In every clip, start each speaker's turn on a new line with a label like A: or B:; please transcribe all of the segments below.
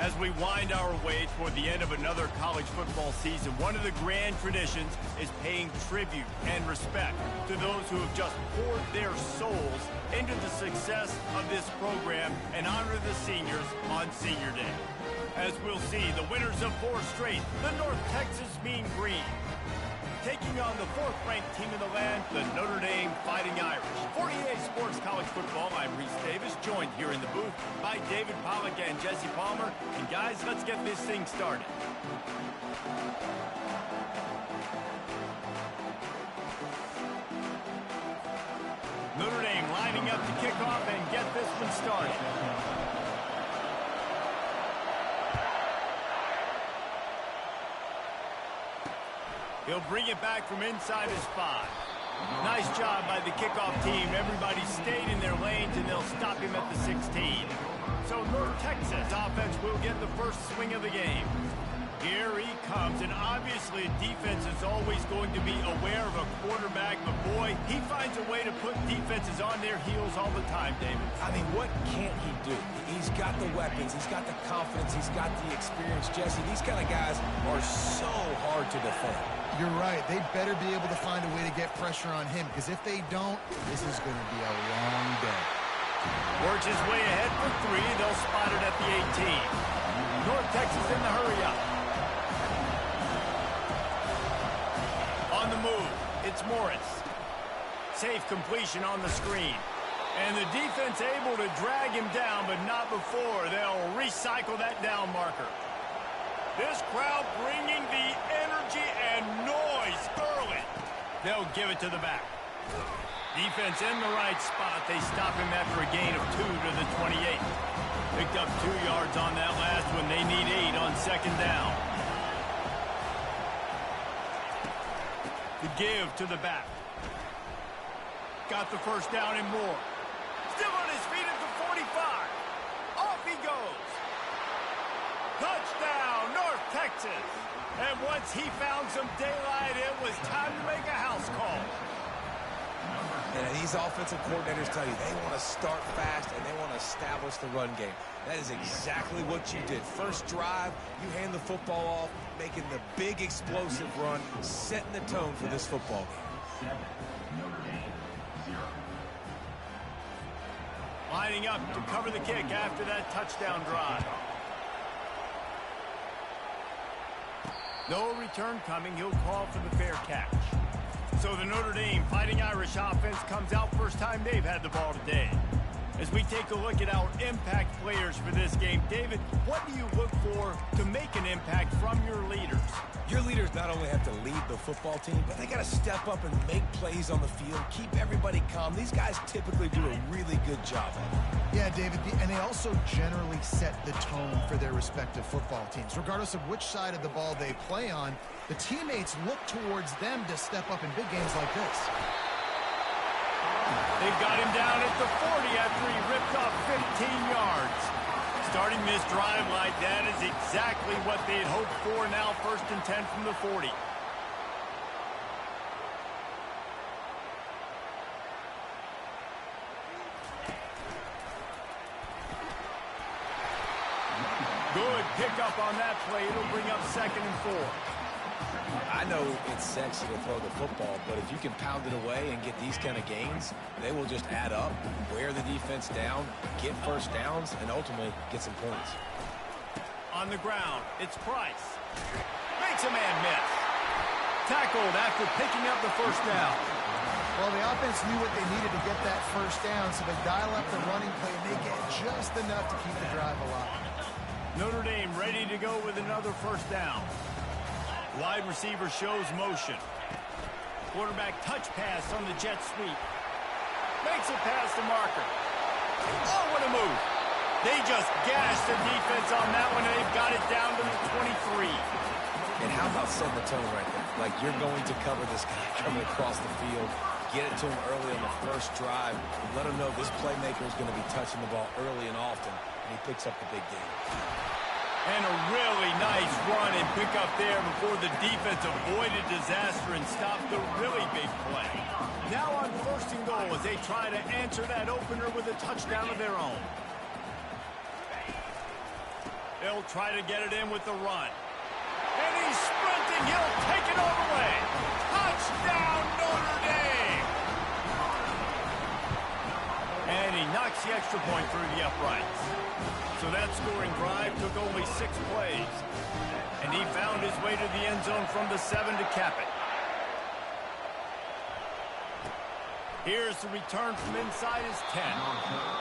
A: As we wind our way toward the end of another college football season, one of the grand traditions is paying tribute and respect to those who have just poured their souls into the success of this program and honor the seniors on Senior Day. As we'll see, the winners of 4 straight, the North Texas Mean Green, taking on the 4th-ranked team in the land, the Notre Dame Fighting Irish. For EA Sports College Football, I'm Reese Davis, joined here in the booth by David Pollack and Jesse Palmer. And guys, let's get this thing started. Notre Dame lining up to kick off and get this one started. He'll bring it back from inside his 5. Nice job by the kickoff team. Everybody stayed in their lanes, and they'll stop him at the 16. So North Texas offense will get the first swing of the game. Here he comes, and obviously defense is always going to be aware of a quarterback, but boy, he finds a way to put defenses on their heels all the time, David.
B: I mean, what can't he do? He's got the weapons, he's got the confidence, he's got the experience. Jesse, these kind of guys are so hard to defend.
C: You're right. They better be able to find a way to get pressure on him, because if they don't, this is going to be a long day.
A: Works his way ahead for 3. They'll spot it at the 18. North Texas in the hurry-up. On the move, it's Morris. Safe completion on the screen. And the defense able to drag him down, but not before. They'll recycle that down marker. This crowd bringing the energy and noise early. They'll give it to the back. Defense in the right spot. They stop him after a gain of 2 to the 28. Picked up 2 yards on that last one. They need 8 on 2nd down. The give to the back. Got the first down and more. Still on his feet at the 45. Off he goes. Touchdown, North Texas. And once he found some daylight, it was time to make a house call.
B: And these offensive coordinators tell you they want to start fast and they want to establish the run game. That is exactly what you did. First drive, you hand the football off, making the big explosive run, setting the tone for this football game.
A: Lining up to cover the kick after that touchdown drive. No return coming. He'll call for the fair catch. So the Notre Dame Fighting Irish offense comes out first time they've had the ball today. As we take a look at our impact players for this game, David, what do you look for to make an impact from your leaders?
B: Your leaders not only have to lead the football team, but they got to step up and make plays on the field, keep everybody calm. These guys typically do a really good job of it.
C: Yeah, David, and they also generally set the tone for their respective football teams. Regardless of which side of the ball they play on, the teammates look towards them to step up in big games like this.
A: They've got him down at the 40 after he ripped off 15 yards. Starting this drive like that is exactly what they had hoped for. Now 1st and 10 from the 40. Good pickup on that play. It'll bring up 2nd and 4.
B: I know it's sexy to throw the football, but if you can pound it away and get these kind of gains, they will just add up, wear the defense down, get first downs, and ultimately get some points.
A: On the ground, it's Price. Makes a man miss. Tackled after picking up the first down.
C: Well, the offense knew what they needed to get that first down, so they dial up the running play and they get just enough to keep the drive alive.
A: Notre Dame ready to go with another first down. Wide receiver shows motion. Quarterback touch pass on the jet sweep. Makes it past the marker. Oh, what a move. They just gashed the defense on that one, and they've got it down to the 23.
B: And how about setting the tone right there? Like you're going to cover this guy coming across the field, get it to him early on the first drive, and let him know this playmaker is going to be touching the ball early and often, and he picks up the big game.
A: And a really nice run and pick up there before the defense avoided disaster and stopped the really big play. Now on 1st and goal as they try to answer that opener with a touchdown of their own. They'll try to get it in with the run. And he's sprinting. He'll take it all the way. Touchdown, Notre Dame! And he knocks the extra point through the uprights. So that scoring drive took only 6 plays. And he found his way to the end zone from the 7 to cap it. Here's the return from inside his 10.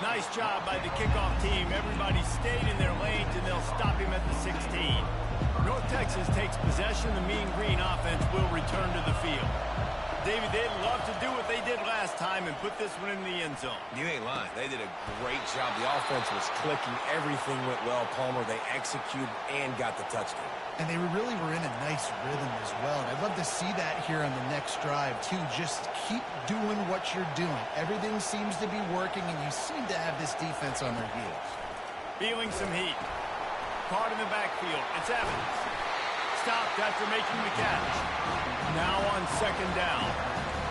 A: Nice job by the kickoff team. Everybody stayed in their lanes, and they'll stop him at the 16. North Texas takes possession. The Mean Green offense will return to the field. David, they'd love to do what they did last time and put this one in the end zone.
B: You ain't lying. They did a great job. The offense was clicking. Everything went well, Palmer. They executed and got the touchdown.
C: And they really were in a nice rhythm as well. And I'd love to see that here on the next drive, too. Just keep doing what you're doing. Everything seems to be working, and you seem to have this defense on their heels.
A: Feeling some heat. Caught in the backfield. It's Evans. Stopped after making the catch. Now on second down.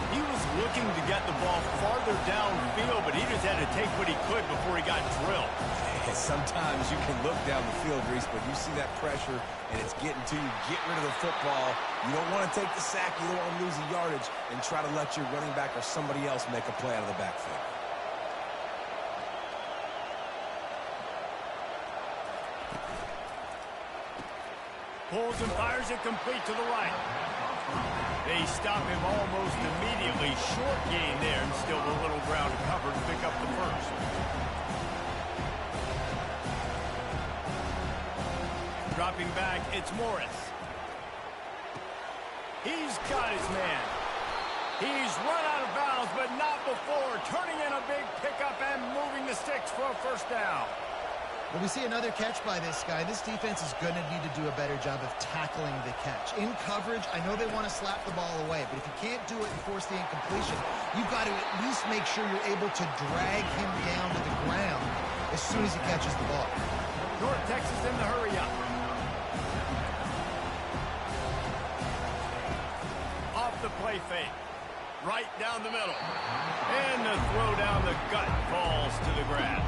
A: He was looking to get the ball farther downfield, but he just had to take what he could before he got drilled.
B: Sometimes you can look down the field, Reese, but you see that pressure, and it's getting to you. Get rid of the football. You don't want to take the sack. You don't want to lose the yardage, and try to let your running back or somebody else make a play out of the backfield.
A: Pulls and fires it complete to the right. They stop him almost immediately. Short gain there, and still a little ground to cover to pick up the first. Dropping back, it's Morris. He's got his man. He's run out of bounds, but not before. Turning in a big pickup and moving the sticks for a first down.
C: Well, we see another catch by this guy. This defense is going to need to do a better job of tackling the catch. In coverage, I know they want to slap the ball away, but if you can't do it and force the incompletion, you've got to at least make sure you're able to drag him down to the ground as soon as he catches the ball.
A: North Texas in the hurry up. Off the play fake. Right down the middle. And the throw down the gut falls to the grass.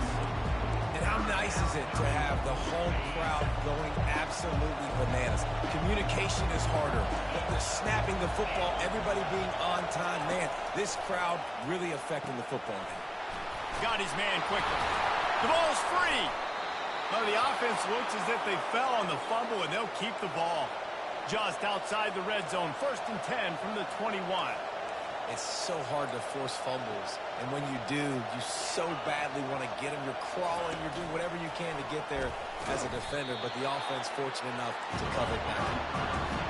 B: And how nice is it to have the home crowd going absolutely bananas? Communication is harder, but the snapping the football, everybody being on time, man, this crowd really affecting the football game.
A: Got his man quickly. The ball's free. Well, the offense looks as if they fell on the fumble, and they'll keep the ball. Just outside the red zone, 1st and 10 from the 21.
B: It's so hard to force fumbles, and when you do, you so badly want to get them. You're crawling, you're doing whatever you can to get there as a defender, but the offense fortunate enough to cover it back.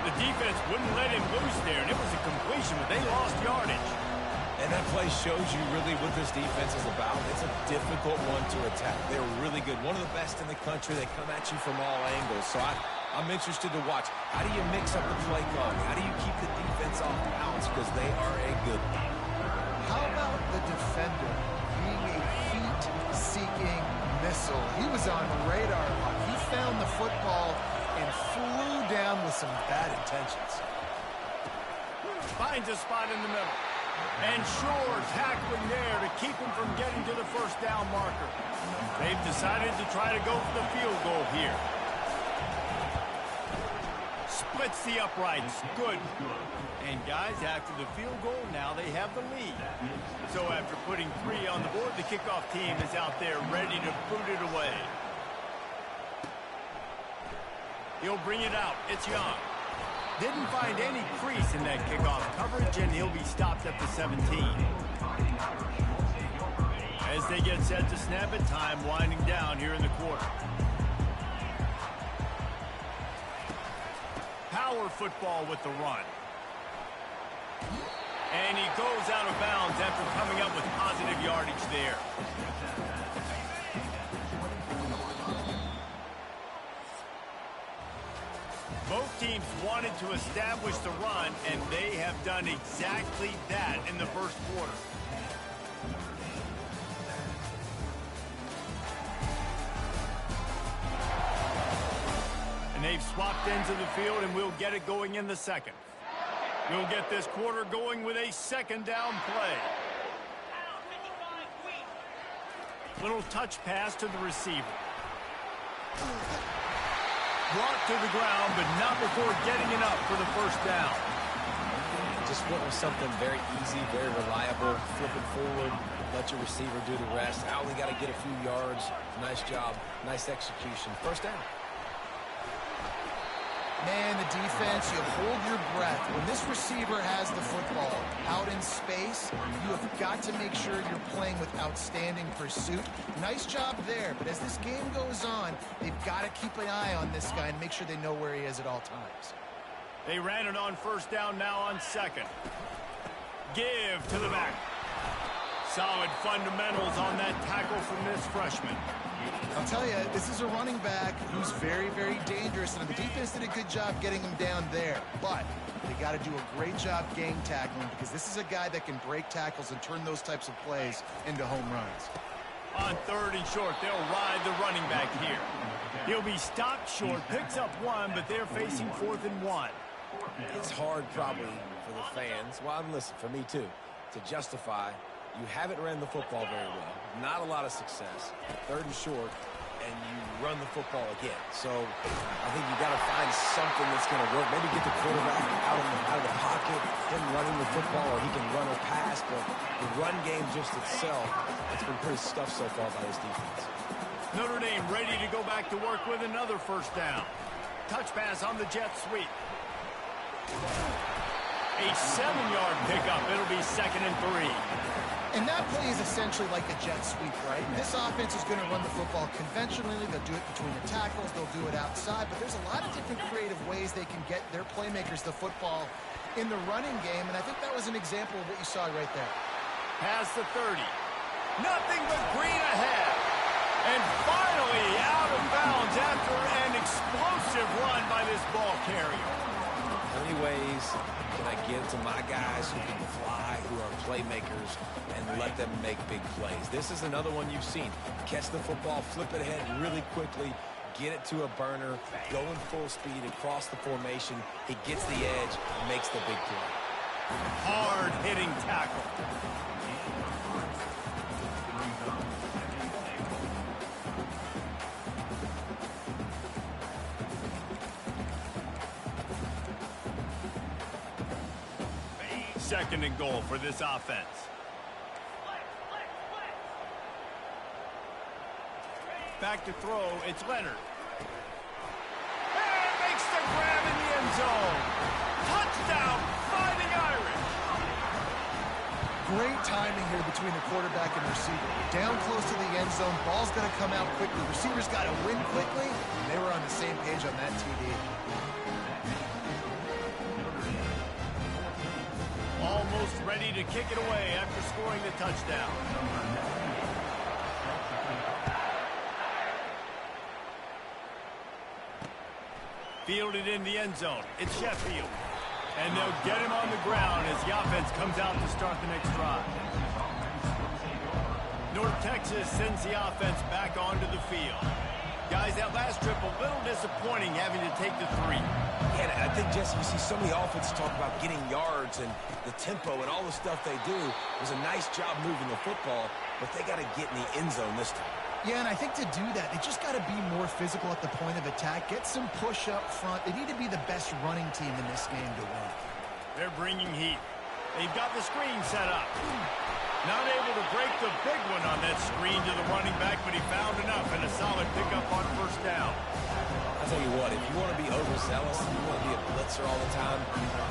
A: The defense wouldn't let him loose there, and it was a completion, but they lost yardage.
B: And that play shows you really what this defense is about. It's a difficult one to attack. They're really good. One of the best in the country. They come at you from all angles. So I'm interested to watch. How do you mix up the play calling? How do you keep the defense off balance? Because they are a good team.
C: How about the defender being a heat-seeking missile? He was on radar lock. He found the football and flew down with some bad intentions.
A: Finds a spot in the middle. And sure, tackling there to keep him from getting to the first down marker. They've decided to try to go for the field goal here. Splits the uprights. Good. And guys, after the field goal, now they have the lead. So after putting 3 on the board, the kickoff team is out there ready to boot it away. He'll bring it out. It's Young. Didn't find any crease in that kickoff coverage, and he'll be stopped at the 17. As they get set to snap it, time winding down here in the quarter. Power football with the run. And he goes out of bounds after coming up with positive yardage there. Both teams wanted to establish the run, and they have done exactly that in the first quarter. And they've swapped ends of the field, and we'll get it going in the second. We'll get this quarter going with a second down play. Little touch pass to the receiver. Brought to the ground, but not before getting enough for the first down.
B: Just went with something very easy, very reliable. Flip it forward, let your receiver do the rest. I only got to get a few yards. Nice job, nice execution. First down.
C: Man, the defense, you hold your breath. When this receiver has the football out in space, you have got to make sure you're playing with outstanding pursuit. Nice job there, but as this game goes on, they've got to keep an eye on this guy and make sure they know where he is at all times.
A: They ran it on first down, now on second. Give to the back. Solid fundamentals on that tackle from this freshman.
C: I'll tell you, this is a running back who's very, very dangerous, and the defense did a good job getting him down there. But they got to do a great job gang tackling because this is a guy that can break tackles and turn those types of plays into home runs.
A: On third and short, they'll ride the running back here. He'll be stopped short, picks up one, but they're facing 4th and 1.
B: It's hard probably for the fans, well, listen, for me too, to justify you haven't ran the football very well, not a lot of success, third and short, and you run the football again. So I think you got to find something that's going to work. Maybe get the quarterback out of the pocket, him running the football, or he can run or pass. But the run game just itself, it's been pretty stuffed so far by this defense.
A: Notre Dame ready to go back to work with another first down. Touch pass on the jet sweep. A 7-yard pickup. It'll be 2nd and 3.
C: And that play is essentially like a jet sweep, right? This offense is going to run the football conventionally. They'll do it between the tackles. They'll do it outside. But there's a lot of different creative ways they can get their playmakers the football in the running game. And I think that was an example of what you saw right there.
A: Past the 30. Nothing but green ahead. And finally out of bounds after an explosive run by this ball carrier.
B: How many ways can I give to my guys who can fly, who are playmakers, and let them make big plays? This is another one you've seen. Catch the football, flip it ahead really quickly, get it to a burner, go in full speed across the formation. He gets the edge, makes the big play.
A: Hard-hitting tackle. Second and goal for this offense. Back to throw, it's Leonard. And makes the grab in the end zone. Touchdown, Fighting Irish.
C: Great timing here between the quarterback and receiver. Down close to the end zone, ball's going to come out quickly. Receiver's got to win quickly, and they were on the same page on that TD.
A: Almost ready to kick it away after scoring the touchdown. Fielded in the end zone. It's Sheffield. And they'll get him on the ground as the offense comes out to start the next drive. North Texas sends the offense back onto the field. Guys, that last trip, a little disappointing having to take the 3.
B: Yeah, I think, Jesse, you see so many offenses talk about getting yards and the tempo and all the stuff they do. It was a nice job moving the football, but they got to get in the end zone this time.
C: Yeah, and I think to do that, they just got to be more physical at the point of attack, get some push up front. They need to be the best running team in this game to win.
A: They're bringing heat. They've got the screen set up. Not able to break the big one on that screen to the running back, but he found enough and a solid pickup on first down.
B: I'll tell you what, if you want to be overzealous, if you want to be a blitzer all the time,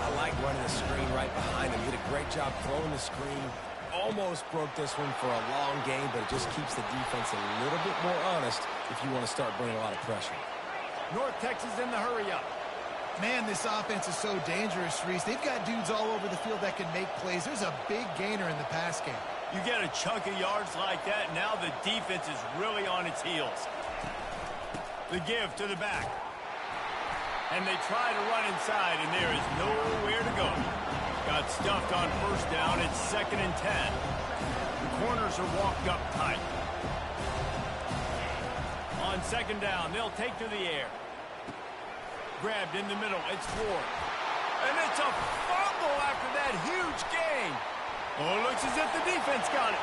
B: I like running the screen right behind him. Did a great job throwing the screen. Almost broke this one for a long game, but it just keeps the defense a little bit more honest if you want to start bringing a lot of pressure.
A: North Texas in the hurry-up.
C: Man, this offense is so dangerous, Reese. They've got dudes all over the field that can make plays. There's a big gainer in the pass game.
A: You get a chunk of yards like that, now the defense is really on its heels. The give to the back. And they try to run inside, and there is nowhere to go. Got stuffed on first down. It's 2nd and 10. The corners are walked up tight. On 2nd down, they'll take to the air. Grabbed in the middle. It's Ward. And it's a fumble after that huge gain. Oh, it looks as if the defense got it.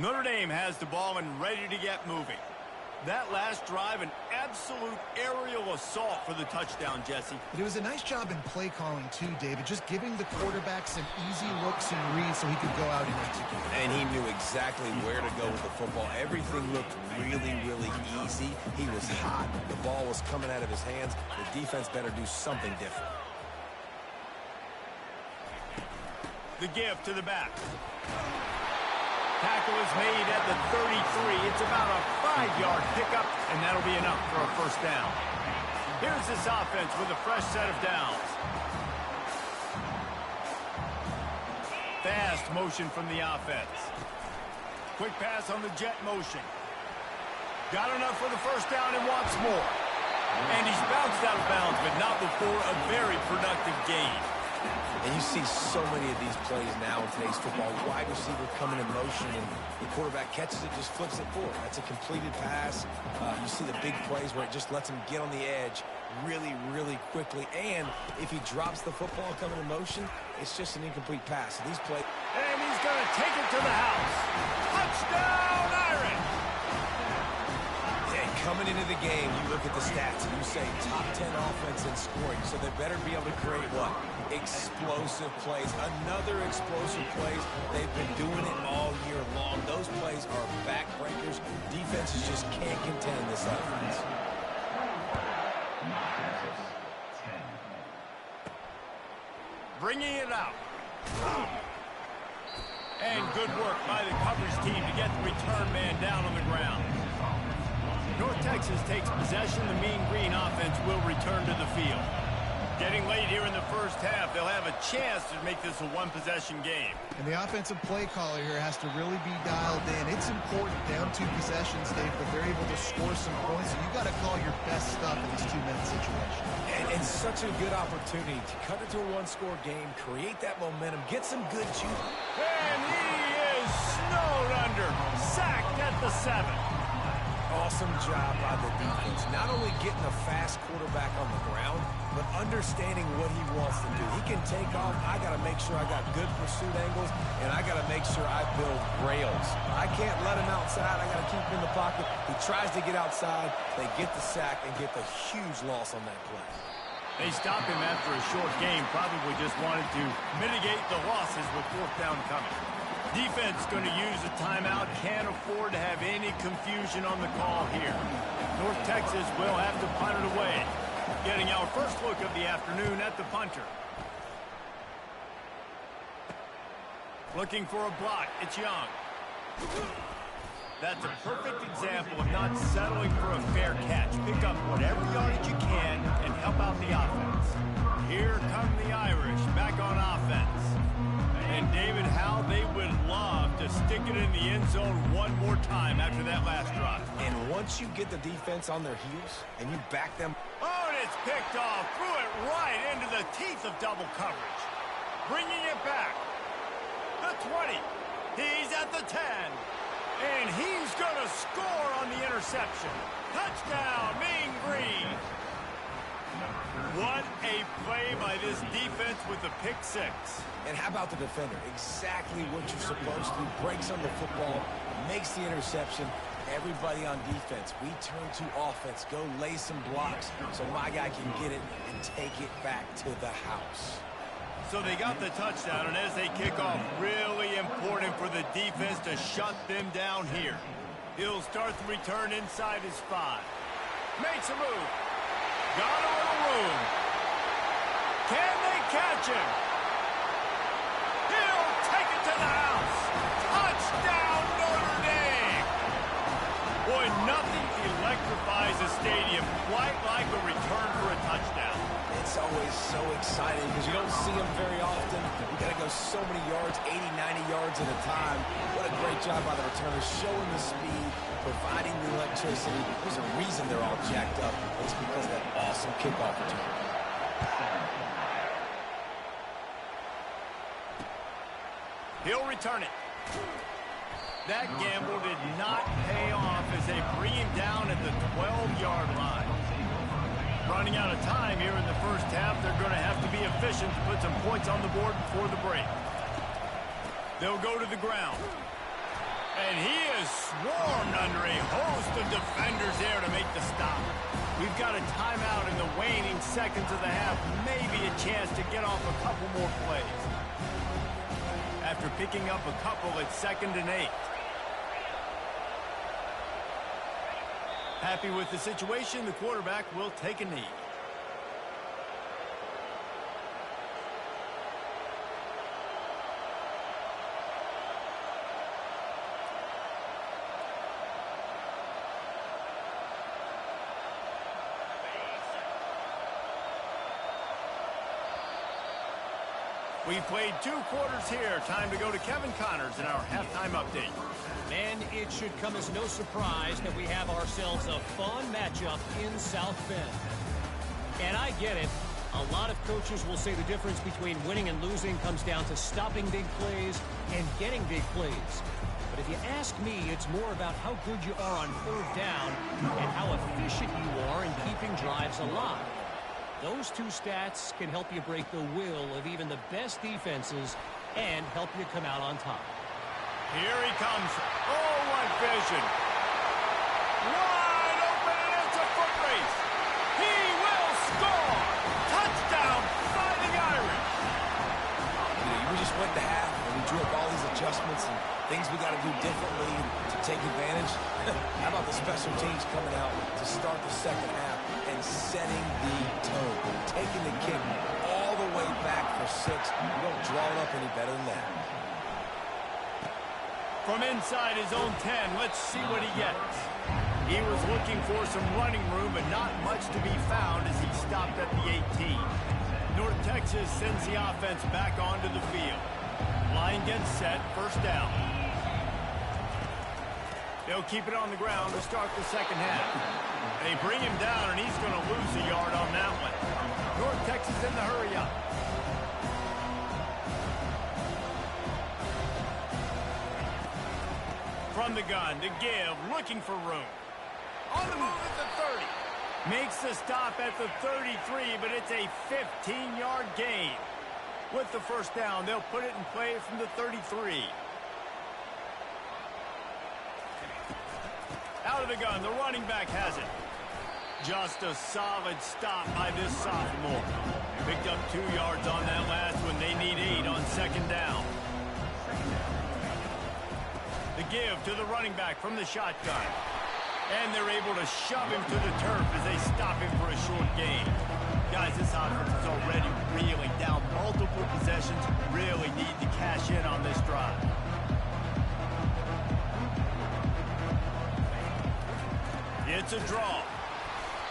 A: Notre Dame has the ball and ready to get moving. That last drive, an absolute aerial assault for the touchdown, Jesse.
C: But it was a nice job in play calling too, David, just giving the quarterback some easy looks and reads so he could go out and execute.
B: And he knew exactly where to go with the football. Everything looked really, really easy. He was hot. The ball was coming out of his hands. The defense better do something different.
A: The give to the back. Tackle is made at the 33. It's about a 5-yard pickup, and that'll be enough for a first down. Here's this offense with a fresh set of downs. Fast motion from the offense. Quick pass on the jet motion. Got enough for the first down and wants more. And he's bounced out of bounds, but not before a very productive gain.
B: And you see so many of these plays now in today's football. Wide receiver coming in motion, and the quarterback catches it, just flips it forward. That's a completed pass. You see the big plays where it just lets him get on the edge really, really quickly. And if he drops the football coming in motion, it's just an incomplete pass. So these plays...
A: And he's going to take it to the house. Touchdown, Irish!
B: Coming into the game, you look at the stats and you say top 10 offense in scoring, so they better be able to create what? Explosive plays. Another explosive plays. They've been doing it all year long. Those plays are backbreakers. Defenses just can't contend this offense.
A: Bringing it out. And good work by the coverage team to get the return man down on the ground. North Texas takes possession. The Mean Green offense will return to the field. Getting late here in the first half, they'll have a chance to make this a one-possession game.
C: And the offensive play caller here has to really be dialed in. It's important, down 2 possessions, Dave, but they're able to score some points. So you got to call your best stuff in this 2-minute situation.
B: And such a good opportunity to cut it to a one-score game, create that momentum, get some good juice.
A: And he is snowed under, sacked at the 7.
B: Awesome job by the defense. Not only getting a fast quarterback on the ground, but understanding what he wants to do. He can take off. I got to make sure I got good pursuit angles, and I got to make sure I build rails. I can't let him outside. I got to keep him in the pocket. He tries to get outside. They get the sack and get the huge loss on that play.
A: They stopped him after a short game. Probably just wanted to mitigate the losses with 4th down coming. Defense going to use a timeout. Can't afford to have any confusion on the call here. North Texas will have to punt it away. Getting our first look of the afternoon at the punter. Looking for a block. It's Young. That's a perfect example of not settling for a fair catch. Pick up whatever yardage you can and help out the offense. Here come the Irish back on offense. And David, how they would love to stick it in the end zone one more time after that last drive.
B: And once you get the defense on their heels and you back them...
A: Oh, and it's picked off. Threw it right into the teeth of double coverage. Bringing it back. The 20. He's at the 10. And he's going to score on the interception. Touchdown, Mean Green. What a play by this defense with the pick 6.
B: And how about the defender? Exactly what you're supposed to do. Breaks on the football, makes the interception. Everybody on defense, we turn to offense. Go lay some blocks so my guy can get it and take it back to the house.
A: So they got the touchdown, and as they kick off, really important for the defense to shut them down here. He'll start the return inside his 5. Makes a move. Got a little room. Can they catch him? He'll take it to the house. Touchdown, Notre Dame. Boy, nothing electrifies a stadium quite like a return for a touchdown.
B: It's always so exciting because you don't see them very often. You got to go so many yards, 80, 90 yards at a time. What a great job by the returners, showing the speed, providing the electricity. There's a reason they're all jacked up. It's because of that awesome kickoff return.
A: He'll return it. That gamble did not pay off as they bring him down at the 12-yard line. Running out of time here in the first half, they're going to have to be efficient to put some points on the board before the break. They'll go to the ground. And he is swarmed under a host of defenders there to make the stop. We've got a timeout in the waning seconds of the half. Maybe a chance to get off a couple more plays. After picking up a couple, it's 2nd and 8. Happy with the situation, the quarterback will take a knee. We played 2 quarters here. Time to go to Kevin Connors in our halftime update.
D: And it should come as no surprise that we have ourselves a fun matchup in South Bend. And I get it. A lot of coaches will say the difference between winning and losing comes down to stopping big plays and getting big plays. But if you ask me, it's more about how good you are on 3rd down and how efficient you are in keeping drives alive. Those 2 stats can help you break the will of even the best defenses and help you come out on top.
A: Here he comes. Oh, what vision. Wide open, and it's a foot race. He will score. Touchdown, Fighting Irish.
B: We just went to half, and we drew up all these adjustments and things we got to do differently to take advantage. How about the special teams coming out to start the 2nd half and setting the tone, taking the kick all the way back for 6. You don't draw it up any better than that.
A: From inside his own 10, let's see what he gets. He was looking for some running room, but not much to be found as he stopped at the 18. North Texas sends the offense back onto the field. Line gets set, 1st down. They'll keep it on the ground to start the 2nd half. They bring him down, and he's going to lose a yard on that one. North Texas in the hurry up. From the gun to give, looking for room. On the move at the 30. Makes the stop at the 33, but it's a 15-yard gain. With the 1st down, they'll put it in play from the 33. Out of the gun, the running back has it. Just a solid stop by this sophomore. Picked up 2 yards on that last one. They need 8 on 2nd down. The give to the running back from the shotgun. And they're able to shove him to the turf as they stop him for a short gain. Guys, this offense is already reeling down multiple possessions. Really need to cash in on this drive. It's a draw.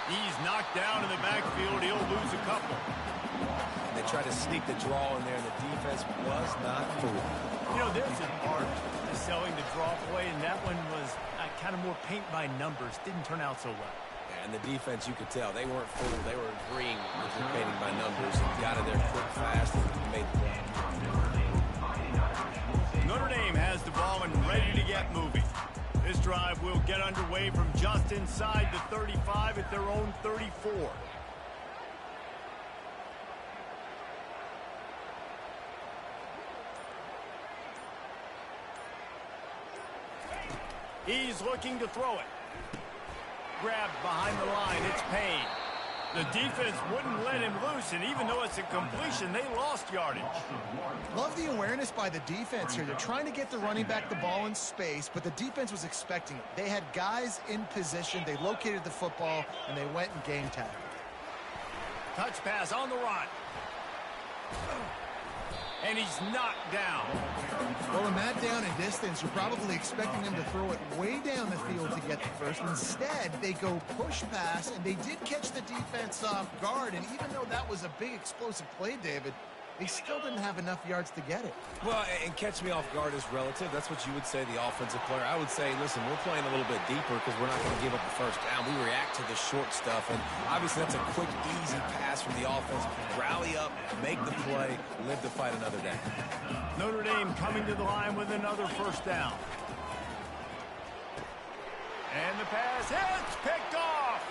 A: He's knocked down in the backfield. He'll lose a couple.
B: And they tried to sneak the draw in there, and the defense was not fooled.
A: You know, there's an art to selling the draw play, and that one was kind of more paint by numbers. Didn't turn out so well.
B: Yeah, and the defense, you could tell, they weren't fooled. They were agreeing with the painting by numbers and got it there quick, fast, and made the play.
A: Notre Dame has the ball and ready to get moving. This drive will get underway from just inside the 35 at their own 34. He's looking to throw it. Grabbed behind the line, it's Payne. The defense wouldn't let him loose, and even though it's a completion, they lost yardage.
C: Love the awareness by the defense here. They're trying to get the running back the ball in space, but the defense was expecting it. They had guys in position. They located the football, and they went and game tagged.
A: Touch pass on the run. And he's knocked down.
C: Well, in that down and distance, you're probably expecting them to throw it way down the field to get the first. Instead, they go push pass, and they did catch the defense off guard. And even though that was a big explosive play, David, they still didn't have enough yards to get it.
B: Well, and catch me off guard is relative. That's what you would say, the offensive player. I would say, listen, we're playing a little bit deeper because we're not going to give up the first down. We react to the short stuff, and obviously that's a quick, easy pass from the offense. Rally up, make the play, live to fight another day.
A: Notre Dame coming to the line with another 1st down. And the pass hits, picked off.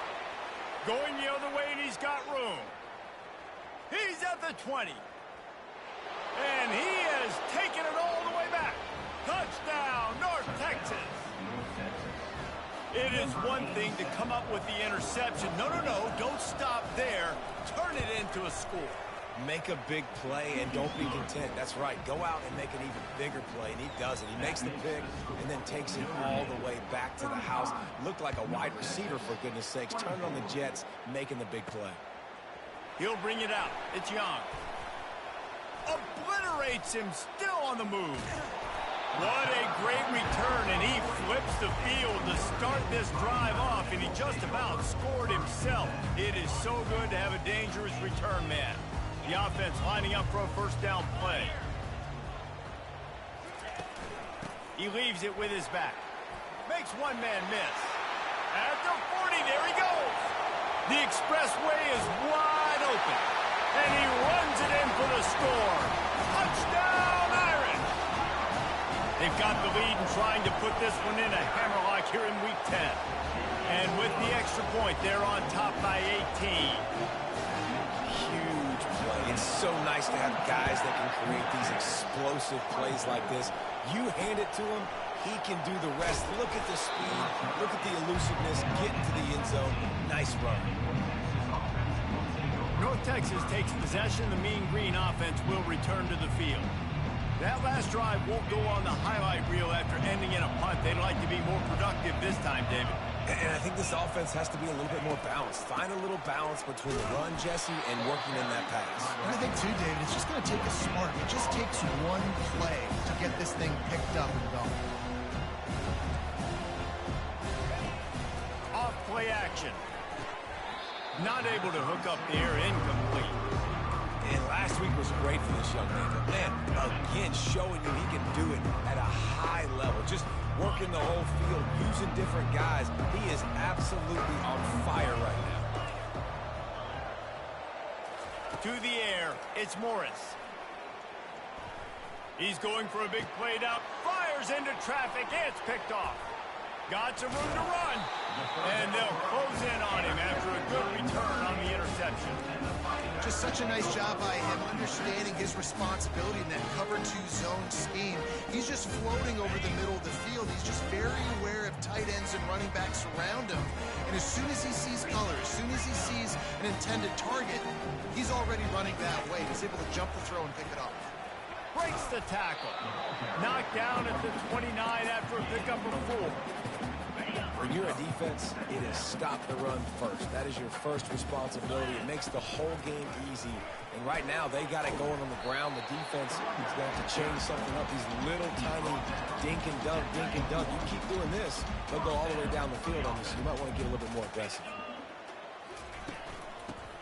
A: Going the other way, and he's got room. He's at the 20. And he has taken it all the way back. Touchdown, North Texas. Texas. It is one thing to come up with the interception. No, don't stop there. Turn it into a score.
B: Make a big play and don't be content. That's right. Go out and make an even bigger play, and he does it. He makes the pick and then takes it all the way back to the house. Looked like a wide receiver, for goodness sakes. Turned on the Jets, making the big play.
A: He'll bring it out. It's Young. Obliterates him, still on the move. What a great return, and he flips the field to start this drive off, and he just about scored himself. It is so good to have a dangerous return man. The offense lining up for a first down play. He leaves it with his back. Makes one man miss. At the 40, there he goes. The expressway is wide open, and he runs it in for the score. Touchdown, Irish! They've got the lead and trying to put this one in a hammerlock here in Week 10. And with the extra point, they're on top by 18.
B: Huge play. It's so nice to have guys that can create these explosive plays like this. You hand it to him, he can do the rest. Look at the speed. Look at the elusiveness. Get into the end zone. Nice run.
A: North Texas takes possession. The Mean Green offense will return to the field. That last drive won't go on the highlight reel after ending in a punt. They'd like to be more productive this time, David.
B: And I think this offense has to be a little bit more balanced. Find a little balance between the run, Jesse, and working in that pass.
C: And I think, too, David, it's just going to take a smart. It just takes one play to get this thing picked up and going.
A: Off play action. Not able to hook up there, incomplete.
B: And last week was great for this young man. But, man, again, showing you he can do it at a high level. Just working the whole field, using different guys. He is absolutely on fire right now.
A: To the air, it's Morris. He's going for a big play down. Fires into traffic. It's picked off. Got some room to run. And they'll close in on him after a good return on the interception.
C: Just such a nice job by him understanding his responsibility in that cover 2 zone scheme. He's just floating over the middle of the field. He's just very aware of tight ends and running backs around him. And as soon as he sees color, as soon as he sees an intended target, he's already running that way. He's able to jump the throw and pick it up.
A: Breaks the tackle. Knocked down at the 29 after a pickup of 4.
B: When you're a defense, it is stop the run first. That is your first responsibility. It makes the whole game easy. And right now, they got it going on the ground. The defense is going to have to change something up. These little tiny dink and dunk, dink and dunk. You keep doing this, they'll go all the way down the field on you, so you might want to get a little bit more aggressive.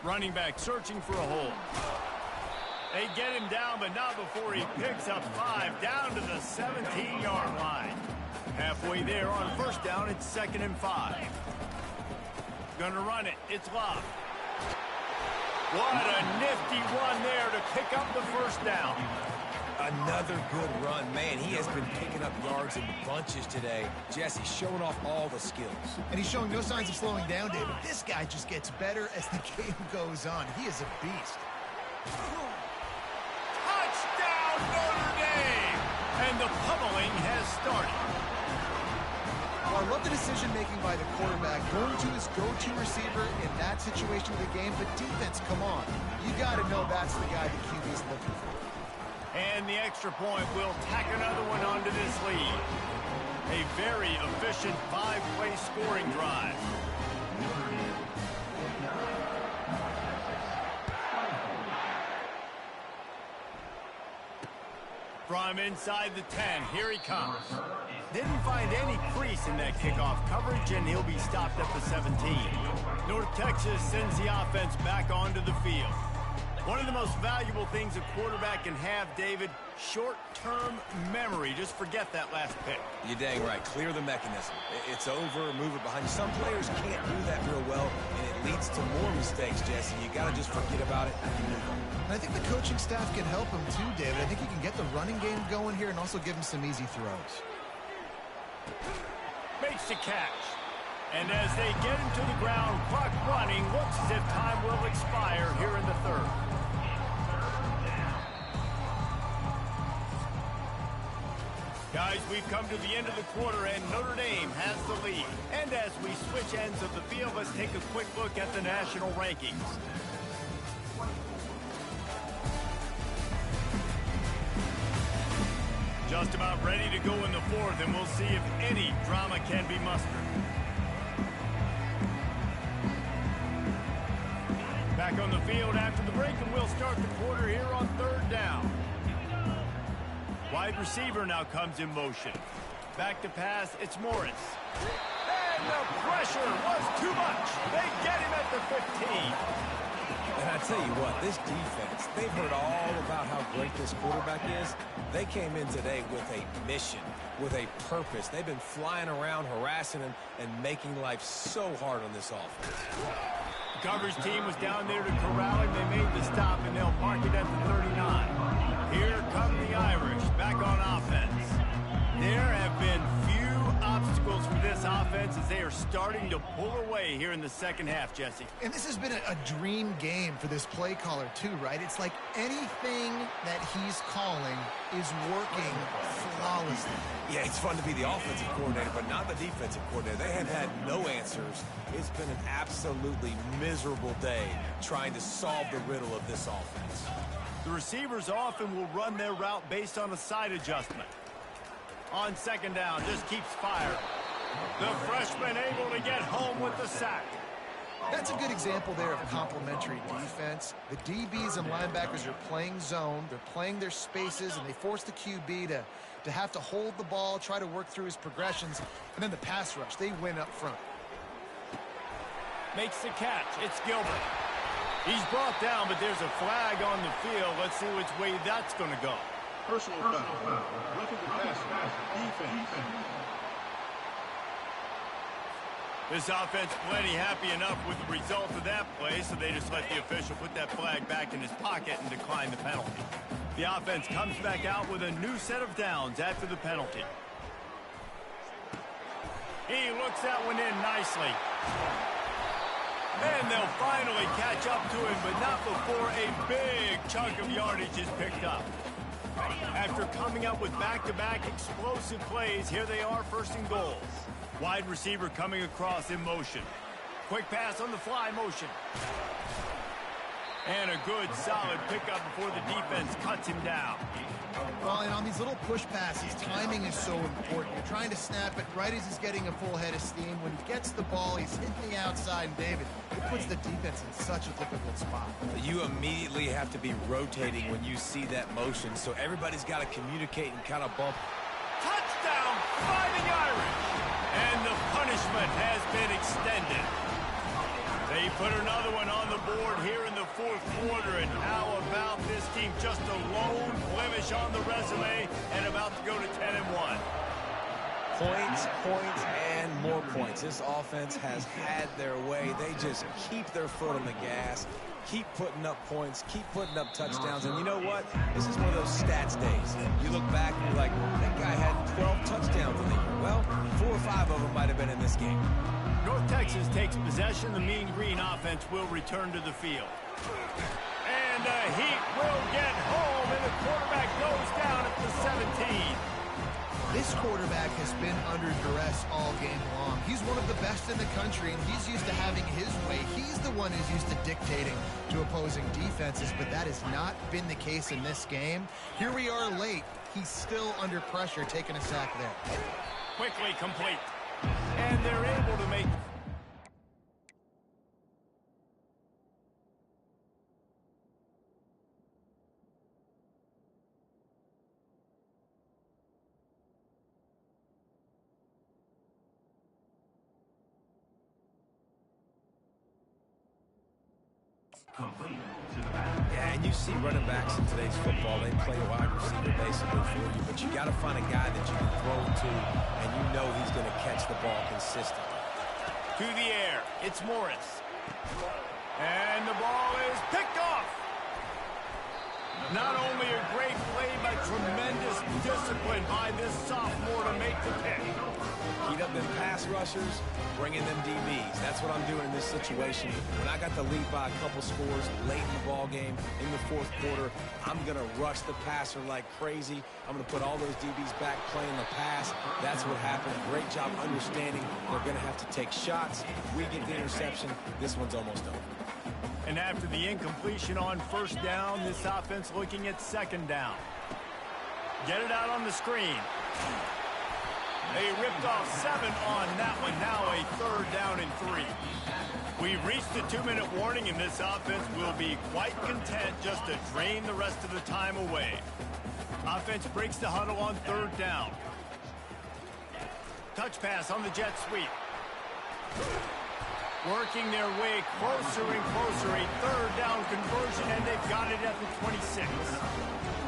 A: Running back searching for a hole. They get him down, but not before he picks up 5 down to the 17-yard line. Halfway there on first down, it's 2nd and 5. Gonna run it. It's Love. What a nifty run there to pick up the first down.
B: Another good run. Man, he has been picking up yards in bunches today. Jesse showing off all the skills.
C: And he's showing no signs of slowing down, David. This guy just gets better as the game goes on. He is a beast.
A: Touchdown, Notre Dame! And the pummeling has started.
C: Well, I love the decision-making by the quarterback, going to his go-to receiver in that situation of the game. But defense, come on. You got to know that's the guy the QB's looking for.
A: And the extra point will tack another one onto this lead. A very efficient 5-play scoring drive. From inside the 10, here he comes. Didn't find any crease in that kickoff coverage, and he'll be stopped at the 17. North Texas sends the offense back onto the field. One of the most valuable things a quarterback can have, David, short-term memory. Just forget that last pick.
B: You're dang right. Clear the mechanism. It's over, move it behind you. Some players can't do that real well, and it leads to more mistakes, Jesse. You got to just forget about it and move on.
C: And I think the coaching staff can help him too, David. I think he can get the running game going here and also give him some easy throws.
A: Makes the catch. And as they get him to the ground, clock running, looks as if time will expire here in the 3rd. Guys, we've come to the end of the quarter, and Notre Dame has the lead. And as we switch ends of the field, let's take a quick look at the national rankings. Just about ready to go in the fourth, and we'll see if any drama can be mustered. Back on the field after the break, and we'll start the quarter here on third down. Wide receiver now comes in motion. Back to pass, it's Morris. And the pressure was too much. They get him at the 15.
B: And I tell you what, this defense, they've heard all about how great this quarterback is. They came in today with a mission, with a purpose. They've been flying around, harassing him, and making life so hard on this offense.
A: The coverage team was down there to corral him. They made the stop, and they'll mark it at the 39. Here come the Irish, back on offense. There have been few obstacles for this offense as they are starting to pull away here in the second half, Jesse.
C: And this has been a dream game for this play caller too, right? It's like anything that he's calling is working flawlessly.
B: Yeah, it's fun to be the offensive coordinator, but not the defensive coordinator. They have had no answers. It's been an absolutely miserable day trying to solve the riddle of this offense.
A: The receivers often will run their route based on a side adjustment. On second down, just keeps firing. The freshman able to get home with the sack.
C: That's a good example there of complementary defense. The DBs and linebackers are playing zone. They're playing their spaces, and they force the QB to have to hold the ball, try to work through his progressions, and then the pass rush. They win up front.
A: Makes the catch. It's Gilbert. He's brought down, but there's a flag on the field. Let's see which way that's going to go.
E: Personal foul. Roughing the passer. Defense.
A: This offense plenty happy enough with the result of that play, so they just let the official put that flag back in his pocket and decline the penalty. The offense comes back out with a new set of downs after the penalty. He looks that one in nicely. And they'll finally catch up to him, but not before a big chunk of yardage is picked up. After coming up with back-to-back explosive plays, here they are, first and goal. Wide receiver coming across in motion. Quick pass on the fly motion. And a good, solid pickup before the defense cuts him down.
C: Well, and on these little push passes, timing is so important. You're trying to snap it right as he's getting a full head of steam. When he gets the ball, he's hitting the outside, and David, it puts the defense in such a difficult spot.
B: You immediately have to be rotating when you see that motion, so everybody's got to communicate and kind of bump.
A: Touchdown, Fighting Irish! And the punishment has been extended. They put another one on the board here in the fourth quarter, and how about this team? Just a lone blemish on the resume and about to go to 10-1.
B: Points, points, and more points. This offense has had their way. They just keep their foot on the gas, keep putting up points, keep putting up touchdowns. And you know what? This is one of those stats days. You look back and you're like, that guy had 12 touchdowns in the year. Well, 4 or 5 of them might have been in this game.
A: North Texas takes possession. The Mean Green offense will return to the field. And Heat will get home, and the quarterback goes down at the 17.
C: This quarterback has been under duress all game long. He's one of the best in the country, and he's used to having his way. He's the one who's used to dictating to opposing defenses, but that has not been the case in this game. Here we are late. He's still under pressure, taking a sack there.
A: Quickly complete. And they're able to make...
B: Yeah, and you see running backs in today's football, they play a wide receiver basically for you, but you got to find a guy that you can throw to, and you know he's going to catch the ball consistently.
A: To the air, it's Morris. And the ball is picked off. Not only a great play by tremendous discipline by this sophomore to make the pick.
B: Heat up them pass rushers, bring in them DBs. That's what I'm doing in this situation. When I got the lead by a couple scores late in the ball game, in the fourth quarter, I'm going to rush the passer like crazy. I'm going to put all those DBs back playing the pass. That's what happened. Great job understanding they're going to have to take shots. If we get the interception, this one's almost over.
A: And after the incompletion on first down, this offense looking at second down. Get it out on the screen. They ripped off 7 on that one. Now a 3rd down and 3. We've reached the 2-minute warning, and this offense will be quite content just to drain the rest of the time away. Offense breaks the huddle on 3rd down. Touch pass on the jet sweep. Working their way closer and closer. A 3rd down conversion, and they've got it at the 26.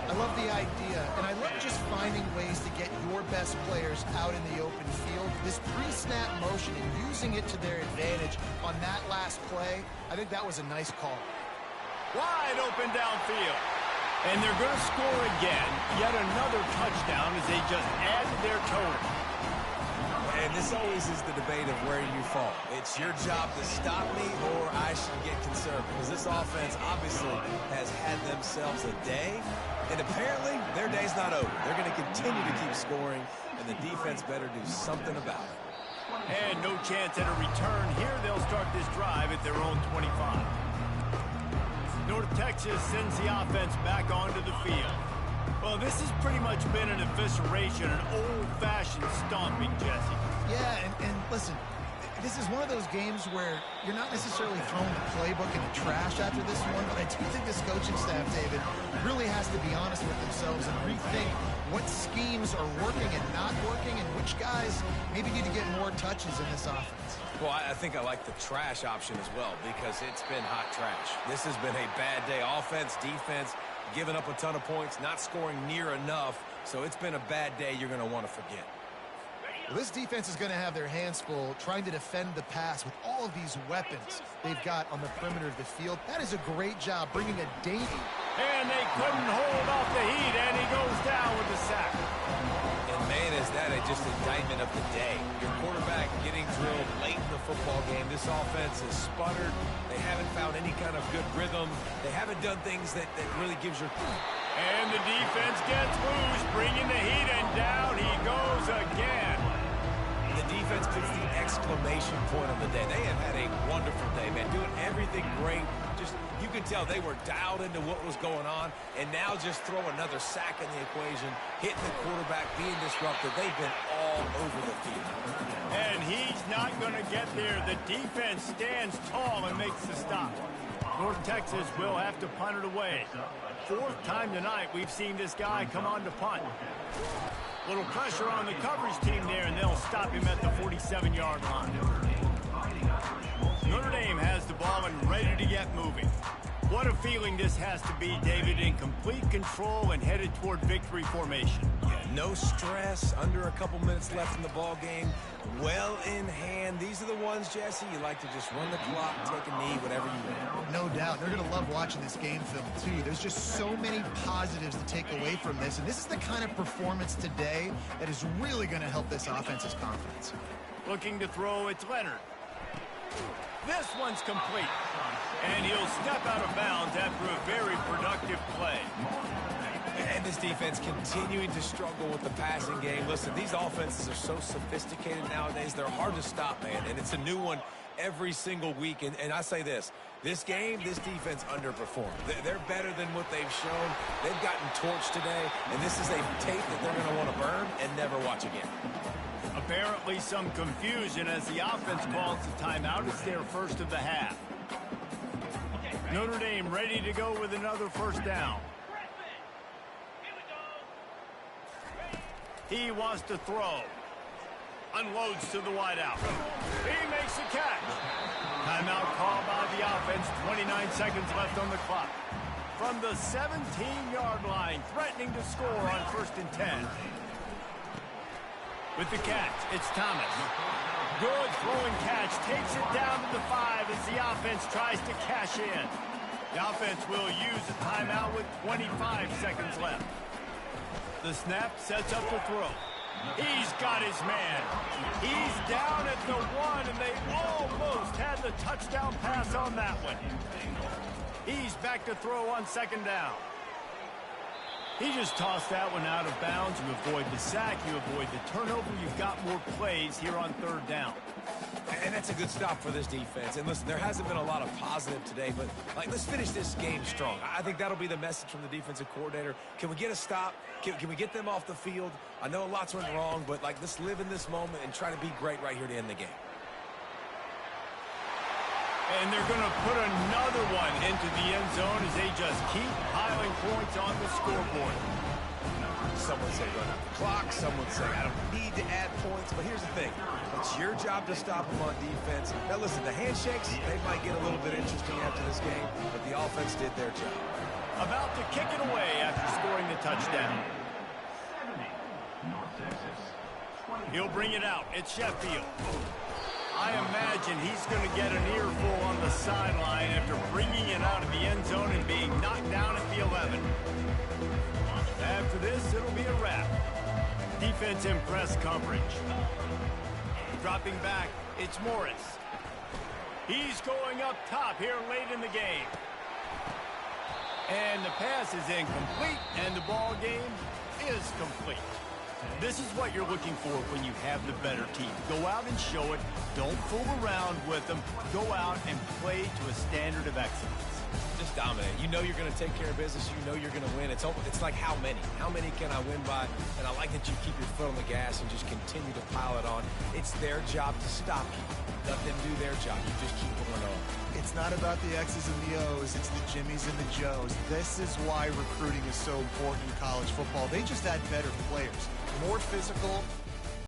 C: I love the idea, and I love just finding ways to get your best players out in the open field. This pre-snap motion and using it to their advantage on that last play, I think that was a nice call.
A: Wide open downfield. And they're going to score again. Yet another touchdown as they just added their total.
B: And this always is the debate of where you fall. It's your job to stop me or I should get concerned, because this offense obviously has had themselves a day. And apparently, their day's not over. They're going to continue to keep scoring, and the defense better do something about it.
A: And no chance at a return here. They'll start this drive at their own 25. North Texas sends the offense back onto the field. Well, this has pretty much been an evisceration, an old-fashioned stomping, Jesse.
C: Yeah, and listen, this is one of those games where you're not necessarily throwing the playbook in the trash after this one, but I do think this coaching staff, David, really has to be honest with themselves and rethink what schemes are working and not working and which guys maybe need to get more touches in this offense.
B: Well, I think I like the trash option as well, because it's been hot trash. This has been a bad day. Offense, defense, giving up a ton of points, not scoring near enough. So it's been a bad day you're going to want to forget.
C: Well, this defense is going to have their hands full trying to defend the pass with all of these weapons they've got on the perimeter of the field. That is a great job bringing a dainty.
A: And they couldn't hold off the heat, and he goes down with the sack.
B: And man, is that just indictment of the day. Your quarterback getting drilled late in the football game. This offense has sputtered. They haven't found any kind of good rhythm. They haven't done things that really gives your...
A: And the defense gets loose, bringing the heat, and down he goes again.
B: The defense puts the exclamation point on the day. They have had a wonderful day, man, doing everything great. Just, you could tell they were dialed into what was going on, and now just throw another sack in the equation, hitting the quarterback, being disruptive. They've been all over the field.
A: And he's not going to get there. The defense stands tall and makes the stop. North Texas will have to punt it away. 4th time tonight we've seen this guy come on to punt. Little pressure on the coverage team there, and they'll stop him at the 47-yard line. Notre Dame has the ball and ready to get moving. What a feeling this has to be, David, in complete control and headed toward victory formation.
B: Yeah, no stress, under a couple minutes left in the ball game, well in hand. These are the ones, Jesse, you like to just run the clock, take a knee, whatever you want.
C: No doubt. They're going to love watching this game film, too. There's just so many positives to take away from this, and this is the kind of performance today that is really going to help this offense's confidence.
A: Looking to throw, it's Leonard. This one's complete. And he'll step out of bounds after a very productive play.
B: And this defense continuing to struggle with the passing game. Listen, these offenses are so sophisticated nowadays. They're hard to stop, man. And it's a new one every single week. And I say this game, this defense underperformed. They're better than what they've shown. They've gotten torched today. And this is a tape that they're going to want to burn and never watch again.
A: Apparently some confusion as the offense calls the timeout. It's their first of the half. Notre Dame ready to go with another 1st down. He wants to throw. Unloads to the wideout. He makes the catch. Timeout called by the offense. 29 seconds left on the clock. From the 17-yard line, threatening to score on 1st and 10. With the catch, it's Thomas. Good throwing catch. Takes it down to the 5 as the offense tries to cash in. The offense will use a timeout with 25 seconds left. The snap sets up to throw. He's got his man. He's down at the 1, and they almost had the touchdown pass on that one. He's back to throw on 2nd down. He just tossed that one out of bounds. You avoid the sack. You avoid the turnover. You've got more plays here on 3rd down.
B: And that's a good stop for this defense. And listen, there hasn't been a lot of positive today, but let's finish this game strong. I think that'll be the message from the defensive coordinator. Can we get a stop? Can we get them off the field? I know lots went wrong, but let's live in this moment and try to be great right here to end the game.
A: And they're going to put another one into the end zone as they just keep piling points on the scoreboard.
B: Some would say run out the clock. Some would say I don't need to add points. But here's the thing. It's your job to stop them on defense. Now, listen, the handshakes, they might get a little bit interesting after this game, but the offense did their job.
A: About to kick it away after scoring the touchdown. He'll bring it out. It's Sheffield. I imagine he's going to get an earful on the sideline after bringing it out of the end zone and being knocked down at the 11. After this, it'll be a wrap. Defense in press coverage. Dropping back, it's Morris. He's going up top here late in the game. And the pass is incomplete, and the ball game is complete. This is what you're looking for when you have the better team. Go out and show it. Don't fool around with them. Go out and play to a standard of excellence.
B: Just dominate. You know you're going to take care of business. You know you're going to win. It's like how many? How many can I win by? And I like that you keep your foot on the gas and just continue to pile it on. It's their job to stop you. Let them do their job. You just keep going on.
C: It's not about the X's and the O's. It's the Jimmies and the Joes. This is why recruiting is so important in college football. They just add better players. More physical,